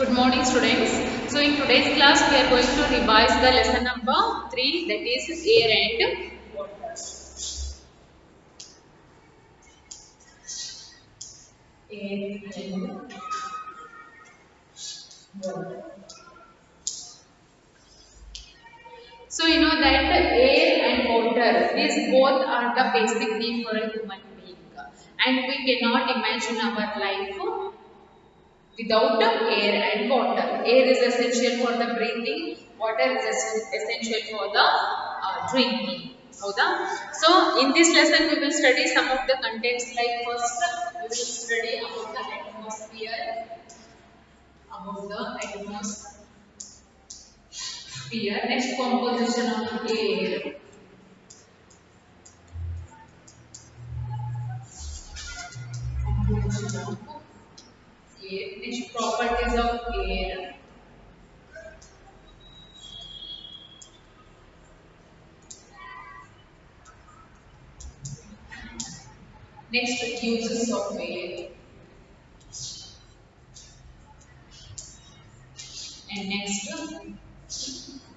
Good morning, students. So, in today's class, we are going to revise the lesson number 3, that is air and water. Air and water. So, you know that air and water, these both are the basic need for a human being, and we cannot imagine our life without air and water. Air is essential for the breathing, water is essential for the drinking. ಹೌದಾ? So in this lesson we will study some of the contents, like first we will study about the atmosphere, next composition of air, composition of air, next properties of air, next uses of air, and next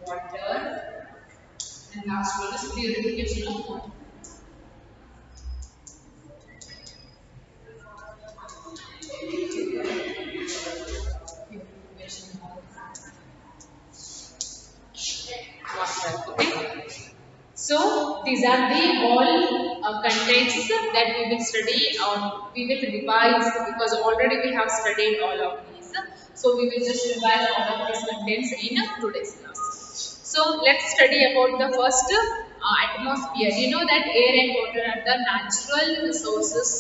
water, and last one is purification of water. Purification of water. Okay. So these are the all contents that we will study, or we will revise, because already we have studied all of these. So we will just revise all of these contents in today's class. So let's study about the first atmosphere. You know that air and water are the natural resources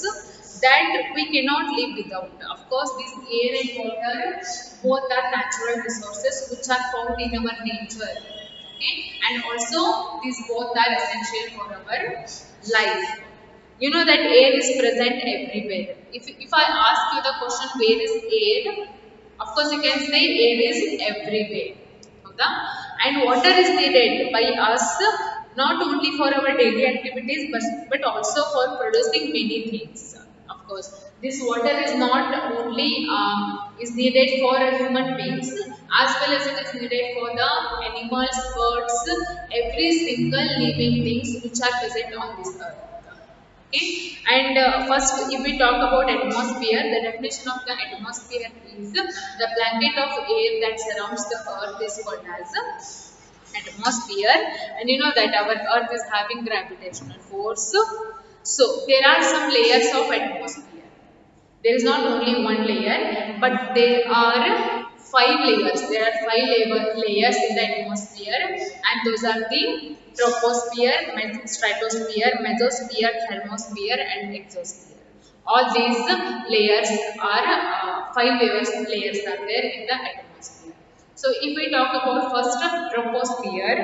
that we cannot live without. Of course, these air and water both are natural resources which are found in our nature. Okay, and also these both are essential for our life. You know that air is present everywhere. If I ask you the question, where is air? Of course you can say air is everywhere. Okay? And water is needed by us not only for our daily activities, but also for producing many things. Of course, this water is not only is needed for human beings, as well as it is needed for the animals, birds, every single living things which are present on this earth. Okay, and first, if we talk about atmosphere, the definition of the atmosphere is the blanket of air that surrounds the earth is called as atmosphere. And you know that our earth is having gravitational force. So there are some layers of atmosphere. There is not only one layer, but there are five layers. There are layers in the atmosphere, and those are the troposphere, stratosphere, mesosphere, thermosphere, and exosphere. All these layers are layers are there in the atmosphere. So if we talk about first troposphere,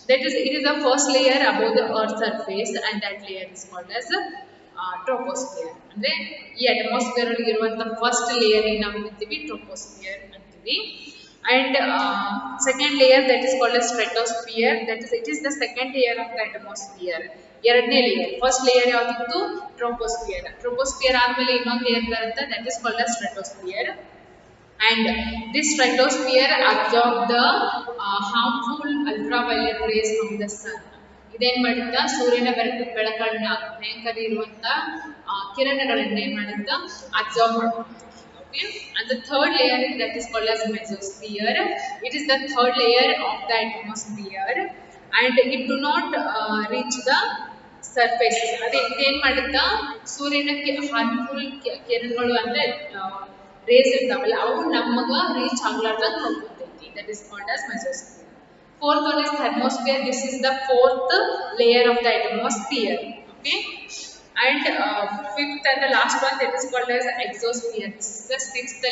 that is, it is the first layer above the earth surface, and that layer is called as troposphere. ಅಂದ್ರೆ ಈ atmosphere ಅಲ್ಲಿ ಇರುವಂತ first layer ನಾವು ಅಂತೀವಿ troposphere ಅಂತೀವಿ. And second layer, that is called as stratosphere, that is, it is the second layer of the atmosphere. ಎರಡನೇ layer, first layer ಯಾವ್ದಿತ್ತು? Troposphere. Troposphere ಆದ್ಮೇಲೆ ಇನ್ನೊಂದು ಲೇಯರ್ ಬರುತ್ತೆ, that is called as stratosphere. And this stratosphere absorbs the harmful ultraviolet rays from the sun. ಇದೇನ್ ಮಾಡುತ್ತಾ? ಸೂರ್ಯನ ಬೆಳಕನ್ನ, ಭಯಂಕರ ಇರುವಂತ ಕಿರಣಗಳನ್ನ ಏನ್ ಮಾಡುತ್ತಾ? ಅಬ್ಸಾರ್ಬ್ ಮಾಡುತ್ತೆ. Okay, and the third layer, that is called as mesosphere. It is the third layer of the atmosphere, and it do not reach the surface. ಅದೇ ಇದೇನ್ ಮಾಡುತ್ತಾ? ಸೂರ್ಯನ ಹಾರ್ಮ್ಫುಲ್ ಕಿರಣಗಳು ಅಂದ್ರೆ ರೇಸ್ ಇರ್ತಾವಲ್ಲ, ಅವು ನಮಗ ರೀಚ್ ಆಗ್ಲಾರ್ದಂಗ ನೋಡ್ಕೊತೈತಿ. That is called as mesosphere. Fourth one is thermosphere. This is the fourth layer of the atmosphere. Okay, and fifth and the last one, that is called as exosphere. This is the fifth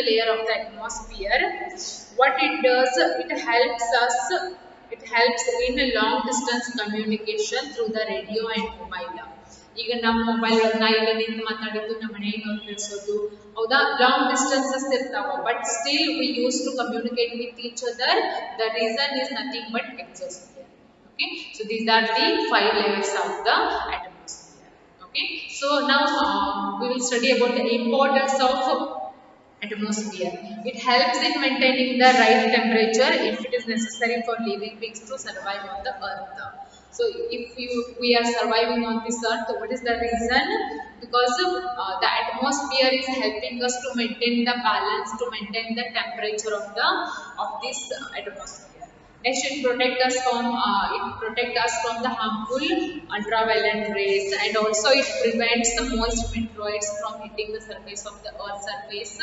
layer of the atmosphere. What it does, it helps in long distance communication through the radio and mobile. ಈಗ ನಮ್ಮ mobile ಒಳಗೆ ನಾ ಇಲ್ಲಿ ನಿಂತು ಮಾತಾಡಿದ್ದು ನಮ್ಮ ಮನೆಯವ್ರು ಕೇಳಿಸೋದು, ಹೌದಾ? ಲಾಂಗ್ ಡಿಸ್ಟೆನ್ಸಸ್ ಇರ್ತಾವ, but still we use to communicate with each other. The reason is nothing but exosphere. Okay, so these are the five layers of the atmosphere. Okay, so now we will study about the importance of atmosphere. It helps in maintaining the right temperature if it is necessary for living beings to survive on the earth. So if we are surviving on this earth, what is the reason? Because the atmosphere is helping us to maintain the balance, to maintain the temperature of this atmosphere. Next, it protect us from the harmful ultraviolet rays, and also it prevents the moist meteoroids from hitting the surface of the Earth's surface.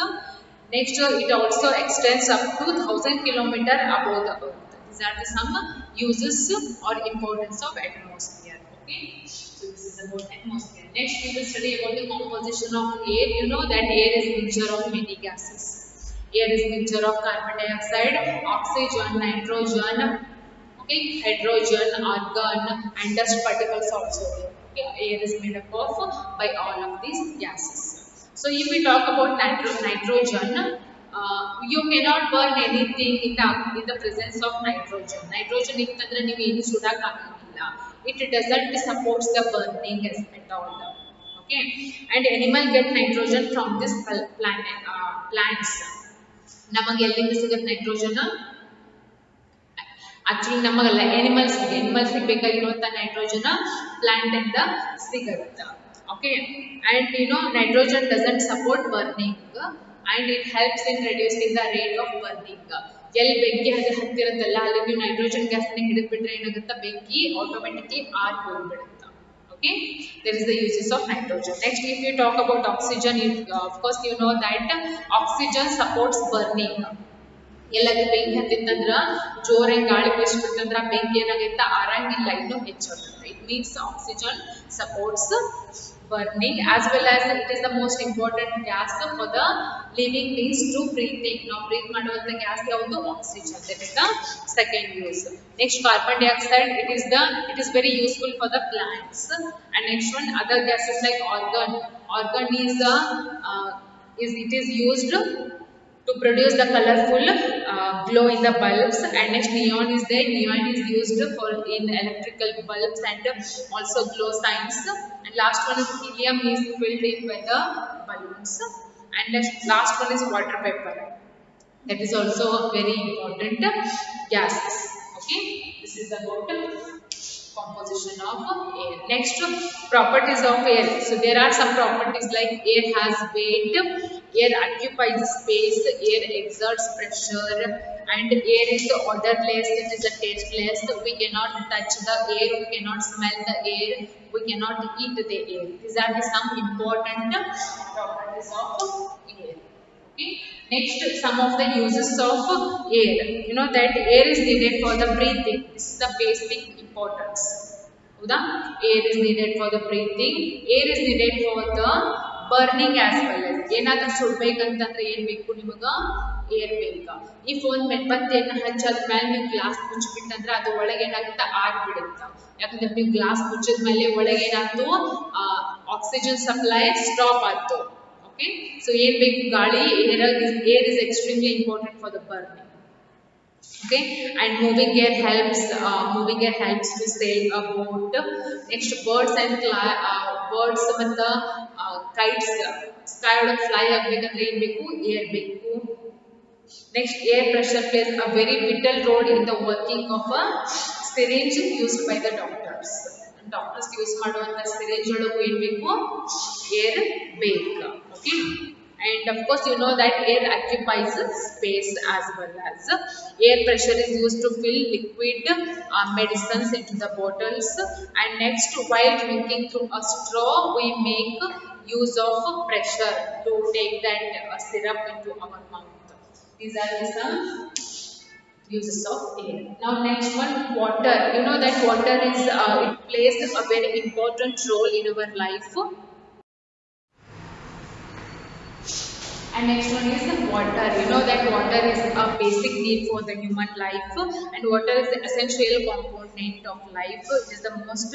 Next, it also extends up to 1,000 kilometers above the Earth. These are the some uses or importance of atmosphere. Okay, so this is about atmosphere. Next, we will study about the composition of air. You know that air is mixture of many gases. Air is mixture of carbon dioxide, oxygen, nitrogen, okay, hydrogen, argon, and dust particles also there. Okay, air is made up of by all of these gases. So if we talk about nitrogen, you cannot burn anything in the presence of nitrogen. Nitrogen ಇತ್ತಂದ್ರೆ ನೀವು ಏನು ಸುಡಕ್ಕಾಗಂಗಿಲ್ಲ. It doesn't support the burning at all. Okay, and animal get nitrogen from this plants. ನಮಗೆ ಎಲ್ಲಿಂದ ಸಿಗುತ್ತೆ nitrogen? Actually ನಮಗಲ್ಲ, animals ಬೇಕಾಗಿರುವಂತ nitrogen plant ಇಂದ ಸಿಗುತ್ತೆ. Okay, and nitrogen doesn't support burning and it helps in reducing the rate of burning. ಎಲ್ಲಿ ಬೆಂಕಿ ಹತ್ತಿರುತ್ತಲ್ಲ ಅಲ್ಲಿ ನೀವು ನೈಟ್ರೋಜನ್ ಗ್ಯಾಸ್ ಹಿಡಿದ್ಬಿಟ್ರೆ ಏನಾಗುತ್ತೆ, ಬೆಂಕಿ ಆಟೋಮೆಟಿಕ್ಲಿ ಆರ್ ಹೋಗ್ಬಿಡುತ್ತೆ. Okay, there is the uses of nitrogen. Next, if you talk about oxygen, of course you know that oxygen supports burning. ಎಲ್ಲಾದ್ರೂ ಬೆಂಕಿ ಹತ್ತಿತ್ತಂದ್ರ ಜೋರಾಗಿ ಗಾಳಿ ಬೀಸ್ಬಿಟ್ಟಂದ್ರ ಬೆಂಕಿ ಏನಾಗೈತ, ಆರಂಗಿಲ್ಲ, ಇನ್ನೂ ಹೆಚ್ಚಾಗುತ್ತೆ. It means oxygen supports burning, as well as it is the most important gas for the living beings to breathing. Now breathe ಮಾಡುವಂತ gas ಯಾವುದು? Oxygen. That is the second use. Next, carbon dioxide, it is very useful for the plants. And next one, other gases like argon. Argon is used to produce the colorful glow in the bulbs. And next, neon is there. Neon is used for in electrical bulbs and also glow signs. And last one is helium, is filled in with the balloons. And next, last one is water vapor. That is also a very important gases. Okay, this is about composition of air. Next, properties of air. So there are some properties like air has weight, air occupies space, air exerts pressure, and air is odorless, it is a tasteless. We cannot touch the air, we cannot smell the air, we cannot eat the air. These are the some important properties of air. Okay. Next, some of the uses of air. You know that air is needed for the breathing. This is the basic importance. Air is needed for the breathing. Air is needed for the burning as well as. ಏನಾದರೂ ಸುಡಬೇಕಂತಂದ್ರೆ ಏನು ಬೇಕು ನಿಮಗೆ? Air ಬೇಕಾ? If ಒಂದು ಮೆಣಬತ್ತಿಯನ್ನು ಹಚ್ಚಾದ ಮೇಲೆ ನೀವು glass ಮುಚ್ಚಿಬಿಟ್ಟಂದ್ರೆ ಅದು ಒಳಗೆ ಏನಾಗುತ್ತೆ, ಆರ್ ಬಿಡುತ್ತೆ. ಯಾಕಂದ್ರೆ ನೀವು ಗ್ಲಾಸ್ ಮುಚ್ಚಿದ ಮೇಲೆ ಒಳಗೆ ಏನಾಯ್ತು, ಆಕ್ಸಿಜನ್ ಸಪ್ಲೈ ಸ್ಟಾಪ್ ಆಯ್ತು. Okay, so air ಬೇಕು, ಗಾಳಿ, air is extremely important for the burning. Okay, and moving air helps to sail a boat. Next, birds ಮತ್ತು kites sky ಒಳಗೆ fly ಆಗಬೇಕಂದ್ರೆ ಏನು ಬೇಕು? ಏರ್ ಬೇಕು. Next, air pressure plays a very vital role in the working of a syringe used by the doctors. Doctors use ಮಾಡುವಂತ syringe ಒಳಗೆ ಏನು ಬೇಕು? ಏರ್ ಬೇಕು. Okay, and of course you know that air occupies space as well as. Air pressure is used to fill liquid medicines into the bottles. And next, while drinking through a straw, we make use of pressure to take that syrup into our mouth. These are the some uses of air. Now next one, water. You know that water is it plays a very important role in our life. And next one is water. You know that water is a basic need for the human life, and water is the essential component of life. It is the most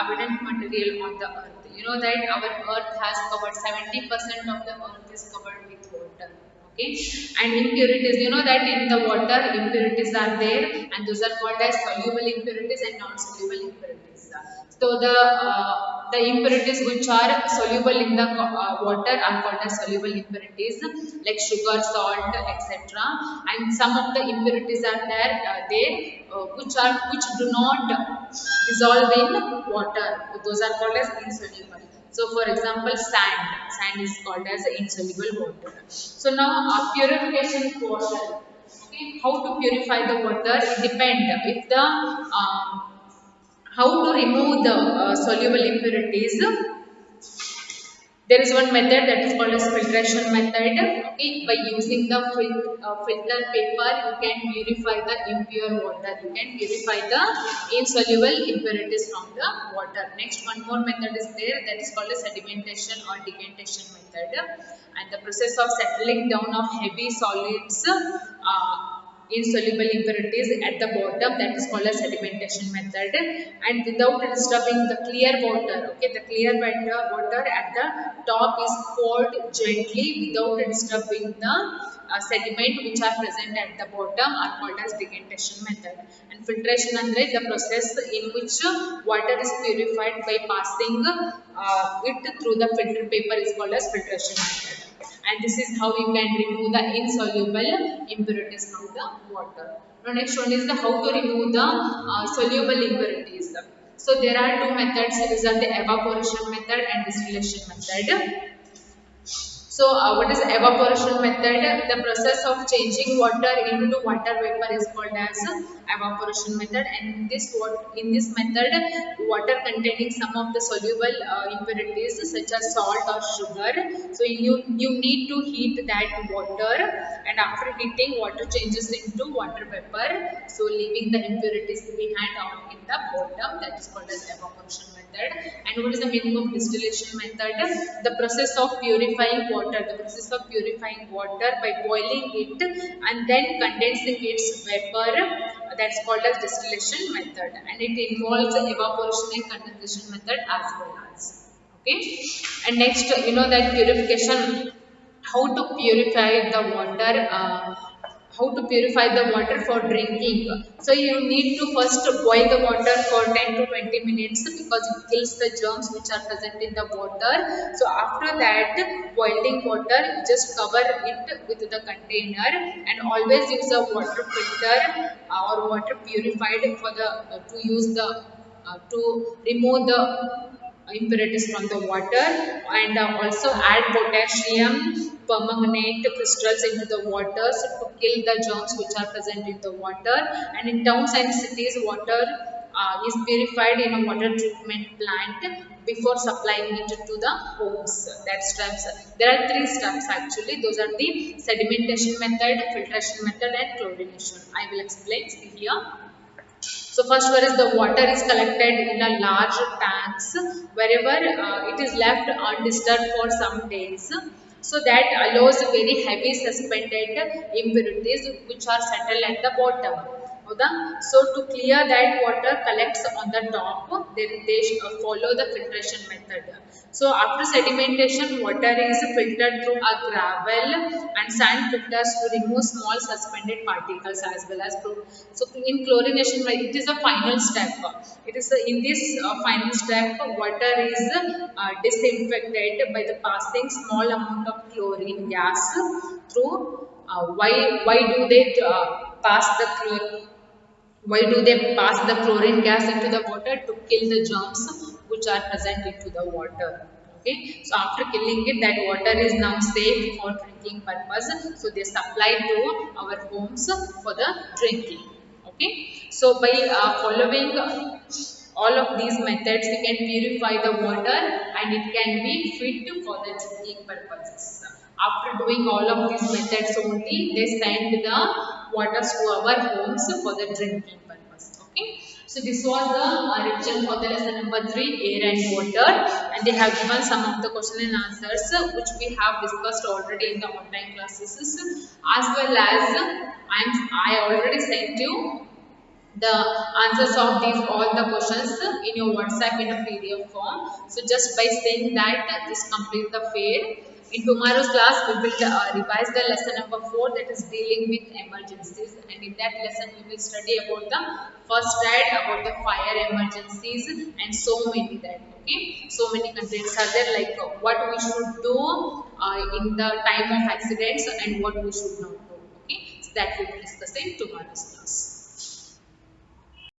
abundant material on the earth. You know that our earth has covered 70% of the earth is covered with water. Okay, and impurities. You know that in the water impurities are there, and those are called as soluble impurities and non-soluble impurities. So the impurities which are soluble in the water are called as soluble impurities like sugar, salt, etc. And some of the impurities are there, which do not dissolve in water. Those are called as insoluble. So, for example, sand. Sand is called as insoluble water. So now, purification water. Okay, how to purify the water? It depends. If the how to remove the soluble impurities, there is one method that is called as filtration method. Okay, by using the filter paper, you can purify the impure water. You can purify the insoluble impurities from the water. Next, one more method is there that is called as sedimentation or decantation method. And the process of settling down of heavy solids. Insoluble impurities at the bottom, that is called as sedimentation method, and without disturbing the clear water. Okay, the clear water at the top is poured gently without disturbing the sediment which are present at the bottom are called as decantation method. And filtration andre the process in which water is purified by passing it through the filter paper is called as filtration method. And this is how you can remove the insoluble impurities from the water. Now next one is the how to remove the soluble impurities. So there are two methods. These are the evaporation method and distillation method. So what is evaporation method? The process of changing water into water vapor is called as evaporation method. And in this method, water containing some of the soluble impurities such as salt or sugar. So you need to heat that water, and after heating, water changes into water vapor. So leaving the impurities behind on in the bottom. That is called as evaporation method. And what is the meaning of distillation method? The process of purifying water. The process of purifying water by boiling it and then condensing its vapor. That's called as distillation method. And it involves evaporation and condensation method as well as. Okay. And next, you know that purification. How to purify the water? How to purify the water for drinking. So you need to first boil the water for 10 to 20 minutes because it kills the germs which are present in the water. So after that boiling water, you just cover it with the container and always use a water filter or water purified for the to use the to remove the impurities from the water, and also add potassium permanganate crystals into the water to kill the germs which are present in the water. And in towns and cities, water is purified in a water treatment plant before supplying it to the homes. That steps. There are three steps actually. Those are the sedimentation method, filtration method, and chlorination. I will explain here. So first one is the water is collected in a large tanks wherever it is left undisturbed for some days. So that allows very heavy suspended impurities which are settled at the bottom. So to clear that water collects on the top, they follow the filtration method. So after sedimentation, water is filtered through a gravel and sand filters to remove small suspended particles as well as. So in chlorination, it is a final step. It is in this final step, water is disinfected by the passing small amount of chlorine gas through. Why do they pass the chlorine? Why do they pass the chlorine gas into the water? To kill the germs which are present into the water. Okay, so after killing it, that water is now safe for drinking purpose. So they supply to our homes for the drinking. Okay, so by following all of these methods, we can purify the water and it can be fit for the drinking purposes. After doing all of these methods only, they send the waters to our homes for the drinking purpose. Okay. So this was the revision for the lesson number 3, air and water, and they have given some of the question and answers which we have discussed already in the online classes, as well as I already sent you the answers of these all the questions in your WhatsApp in a PDF form. So just by saying that, just complete the fair. In tomorrow's class, we will revise the lesson number 4, that is dealing with emergencies. And in that lesson, we will study about the first aid, about the fire emergencies, and so many that. Okay, so many contents are there, like what we should do in the time of accidents and what we should not do. Okay, so that we will discuss in tomorrow's class.